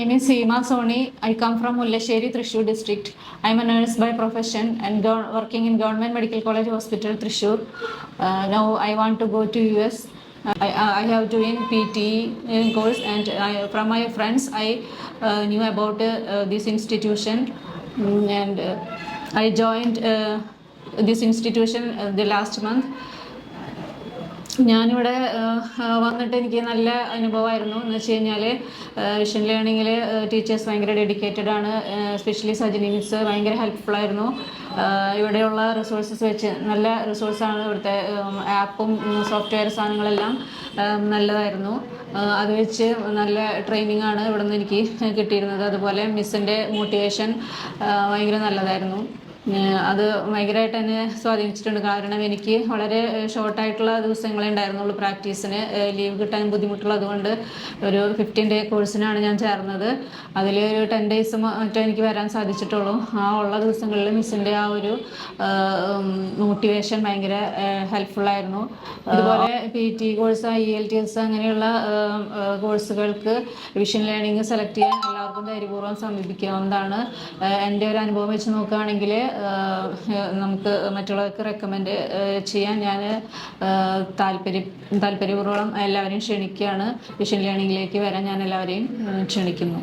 name is Seema Soni. I come from Mullasheri, Thrissur district. I am a nurse by profession and working in Government Medical College Hospital, Thrissur. Now I want to go to US. I have doing PT course, and from my friends I knew about this institution, and I joined this institution the last month. ഞാനിവിടെ വന്നിട്ട് എനിക്ക് നല്ല അനുഭവമായിരുന്നു. എന്ന് വെച്ച് കഴിഞ്ഞാൽ vision ലേണിങ്ങിൽ teachers ഭയങ്കര dedicated ആണ്. സ്പെഷ്യലി സജിനി മിസ് ഭയങ്കര ഹെൽപ്ഫുള്ളായിരുന്നു. ഇവിടെയുള്ള റിസോഴ്സസ് വെച്ച് നല്ല റിസോഴ്സാണ്. ഇവിടുത്തെ ആപ്പും സോഫ്റ്റ്വെയർ സാധനങ്ങളെല്ലാം നല്ലതായിരുന്നു. അത് വെച്ച് നല്ല ട്രെയിനിങ് ആണ് ഇവിടെ നിന്ന് എനിക്ക് കിട്ടിയിരുന്നത്. അതുപോലെ മിസ്സിൻ്റെ മോട്ടിവേഷൻ ഭയങ്കര നല്ലതായിരുന്നു. അത് ഭയങ്കരമായിട്ട് എന്നെ സ്വാധീനിച്ചിട്ടുണ്ട്. കാരണം എനിക്ക് വളരെ ഷോർട്ടായിട്ടുള്ള ദിവസങ്ങളെ ഉണ്ടായിരുന്നുള്ളൂ പ്രാക്ടീസിന്. ലീവ് കിട്ടാൻ ബുദ്ധിമുട്ടുള്ളതുകൊണ്ട് ഒരു 15-day കോഴ്സിനാണ് ഞാൻ ചേർന്നത്. അതിൽ ഒരു 10 days മറ്റോ എനിക്ക് വരാൻ സാധിച്ചിട്ടുള്ളൂ. ആ ഉള്ള ദിവസങ്ങളിൽ മിസ്സിൻ്റെ ആ ഒരു മോട്ടിവേഷൻ ഭയങ്കര ഹെൽപ്ഫുള്ളായിരുന്നു. അതുപോലെ PT കോഴ്സ്, IELTS അങ്ങനെയുള്ള കോഴ്സുകൾക്ക് വിഷൻ ലേണിംഗ് സെലക്ട് ചെയ്യാൻ എല്ലാവർക്കും ധൈര്യപൂർവ്വം സമീപിക്കാവുന്നതാണ്. എൻ്റെ ഒരു അനുഭവം വെച്ച് നോക്കുകയാണെങ്കിൽ നമുക്ക് മറ്റുള്ളവർക്ക് റെക്കമെൻഡ് ചെയ്യാൻ ഞാൻ താല്പര്യപൂർവ്വം എല്ലാവരെയും ക്ഷണിക്കുകയാണ്. വിഷൻ ലേണിങ്ങിലേക്ക് വരാൻ ഞാൻ എല്ലാവരെയും ക്ഷണിക്കുന്നു.